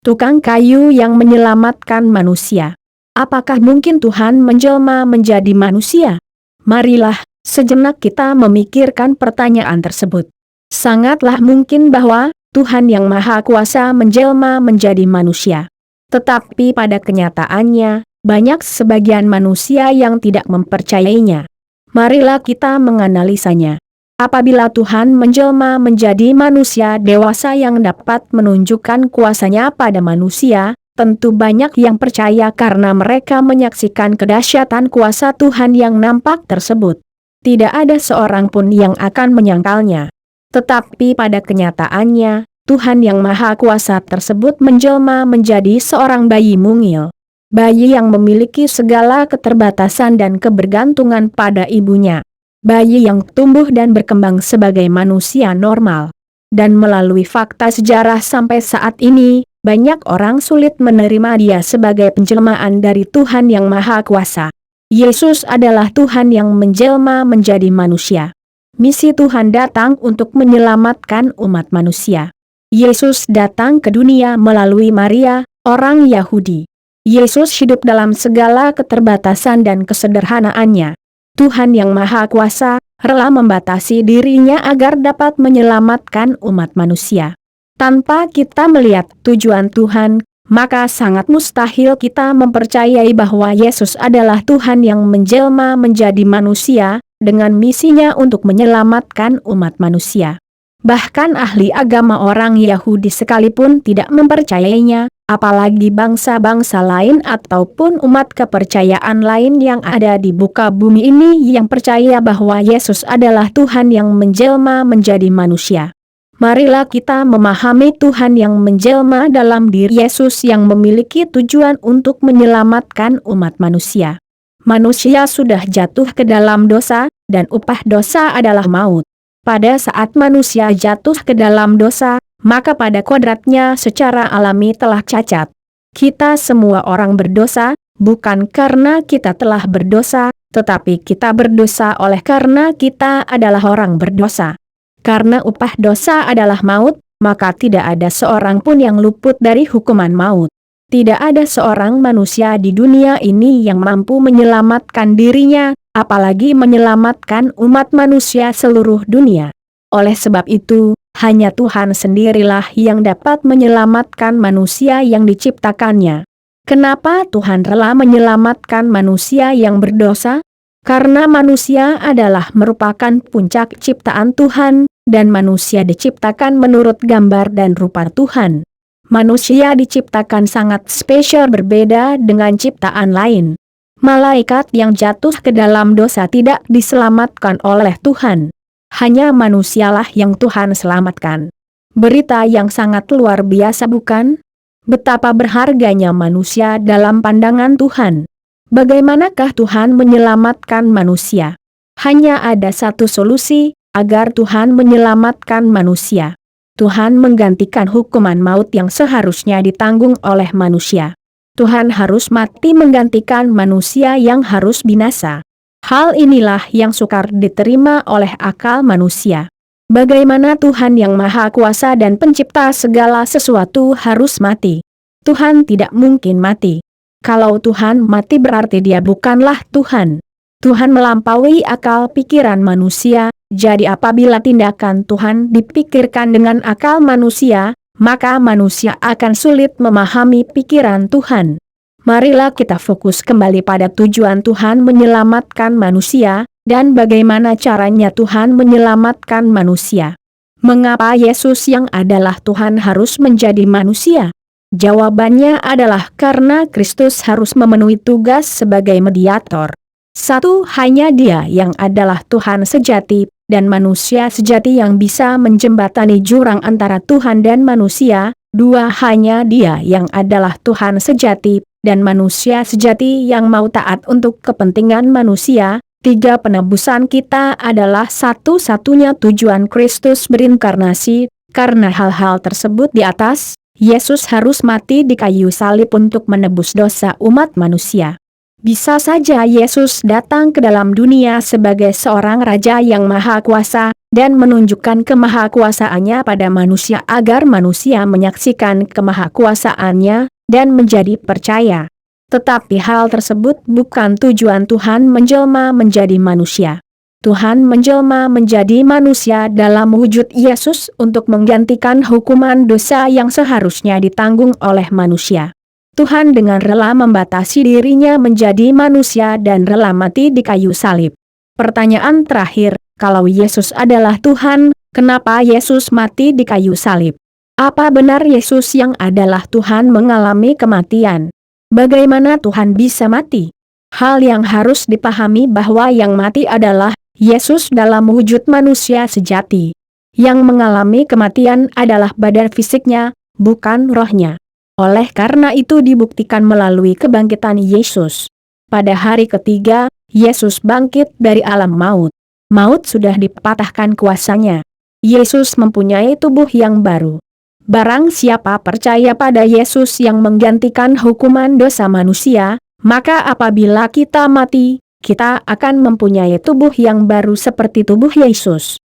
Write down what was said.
tukang kayu yang menyelamatkan manusia. Apakah mungkin Tuhan menjelma menjadi manusia? Marilah sejenak kita memikirkan pertanyaan tersebut. Sangatlah mungkin bahwa Tuhan yang Maha Kuasa menjelma menjadi manusia. Tetapi pada kenyataannya, banyak sebagian manusia yang tidak mempercayainya. Marilah kita menganalisanya. Apabila Tuhan menjelma menjadi manusia dewasa yang dapat menunjukkan kuasanya pada manusia, tentu banyak yang percaya karena mereka menyaksikan kedahsyatan kuasa Tuhan yang nampak tersebut. Tidak ada seorang pun yang akan menyangkalnya. Tetapi pada kenyataannya, Tuhan yang Maha Kuasa tersebut menjelma menjadi seorang bayi mungil. Bayi yang memiliki segala keterbatasan dan kebergantungan pada ibunya. Bayi yang tumbuh dan berkembang sebagai manusia normal. Dan melalui fakta sejarah sampai saat ini, banyak orang sulit menerima dia sebagai penjelmaan dari Tuhan yang Maha Kuasa. Yesus adalah Tuhan yang menjelma menjadi manusia. Misi Tuhan datang untuk menyelamatkan umat manusia. Yesus datang ke dunia melalui Maria, orang Yahudi. Yesus hidup dalam segala keterbatasan dan kesederhanaannya. Tuhan yang Maha Kuasa rela membatasi dirinya agar dapat menyelamatkan umat manusia. Tanpa kita melihat tujuan Tuhan, maka sangat mustahil kita mempercayai bahwa Yesus adalah Tuhan yang menjelma menjadi manusia, dengan misinya untuk menyelamatkan umat manusia. Bahkan ahli agama orang Yahudi sekalipun tidak mempercayainya, apalagi bangsa-bangsa lain ataupun umat kepercayaan lain yang ada di muka bumi ini yang percaya bahwa Yesus adalah Tuhan yang menjelma menjadi manusia. Marilah kita memahami Tuhan yang menjelma dalam diri Yesus yang memiliki tujuan untuk menyelamatkan umat manusia. Manusia sudah jatuh ke dalam dosa, dan upah dosa adalah maut. Pada saat manusia jatuh ke dalam dosa, maka pada kodratnya secara alami telah cacat. Kita semua orang berdosa, bukan karena kita telah berdosa, tetapi kita berdosa oleh karena kita adalah orang berdosa. Karena upah dosa adalah maut, maka tidak ada seorang pun yang luput dari hukuman maut. Tidak ada seorang manusia di dunia ini yang mampu menyelamatkan dirinya, apalagi menyelamatkan umat manusia seluruh dunia. Oleh sebab itu, hanya Tuhan sendirilah yang dapat menyelamatkan manusia yang diciptakannya. Kenapa Tuhan rela menyelamatkan manusia yang berdosa? Karena manusia adalah merupakan puncak ciptaan Tuhan, dan manusia diciptakan menurut gambar dan rupa Tuhan. Manusia diciptakan sangat spesial berbeda dengan ciptaan lain. Malaikat yang jatuh ke dalam dosa tidak diselamatkan oleh Tuhan. Hanya manusialah yang Tuhan selamatkan. Berita yang sangat luar biasa bukan? Betapa berharganya manusia dalam pandangan Tuhan. Bagaimanakah Tuhan menyelamatkan manusia? Hanya ada satu solusi, agar Tuhan menyelamatkan manusia. Tuhan menggantikan hukuman maut yang seharusnya ditanggung oleh manusia. Tuhan harus mati menggantikan manusia yang harus binasa. Hal inilah yang sukar diterima oleh akal manusia. Bagaimana Tuhan yang Maha Kuasa dan Pencipta segala sesuatu harus mati? Tuhan tidak mungkin mati. Kalau Tuhan mati berarti dia bukanlah Tuhan. Tuhan melampaui akal pikiran manusia, jadi apabila tindakan Tuhan dipikirkan dengan akal manusia, maka manusia akan sulit memahami pikiran Tuhan. Marilah kita fokus kembali pada tujuan Tuhan menyelamatkan manusia, dan bagaimana caranya Tuhan menyelamatkan manusia. Mengapa Yesus yang adalah Tuhan harus menjadi manusia? Jawabannya adalah karena Kristus harus memenuhi tugas sebagai mediator. Satu, hanya Dia yang adalah Tuhan sejati, dan manusia sejati yang bisa menjembatani jurang antara Tuhan dan manusia. Dua, hanya Dia yang adalah Tuhan sejati, dan manusia sejati yang mau taat untuk kepentingan manusia. Tiga, penebusan kita adalah satu-satunya tujuan Kristus berinkarnasi. Karena hal-hal tersebut di atas, Yesus harus mati di kayu salib untuk menebus dosa umat manusia. Bisa saja Yesus datang ke dalam dunia sebagai seorang raja yang maha kuasa, dan menunjukkan kemahakuasaannya pada manusia agar manusia menyaksikan kemahakuasaannya dan menjadi percaya. Tetapi hal tersebut bukan tujuan Tuhan menjelma menjadi manusia. Tuhan menjelma menjadi manusia dalam wujud Yesus untuk menggantikan hukuman dosa yang seharusnya ditanggung oleh manusia. Tuhan dengan rela membatasi dirinya menjadi manusia dan rela mati di kayu salib. Pertanyaan terakhir, kalau Yesus adalah Tuhan, kenapa Yesus mati di kayu salib? Apa benar Yesus yang adalah Tuhan mengalami kematian? Bagaimana Tuhan bisa mati? Hal yang harus dipahami bahwa yang mati adalah Yesus dalam wujud manusia sejati. Yang mengalami kematian adalah badan fisiknya, bukan rohnya. Oleh karena itu dibuktikan melalui kebangkitan Yesus. Pada hari ketiga, Yesus bangkit dari alam maut. Maut sudah dipatahkan kuasanya. Yesus mempunyai tubuh yang baru. Barang siapa percaya pada Yesus yang menggantikan hukuman dosa manusia, maka apabila kita mati, kita akan mempunyai tubuh yang baru seperti tubuh Yesus.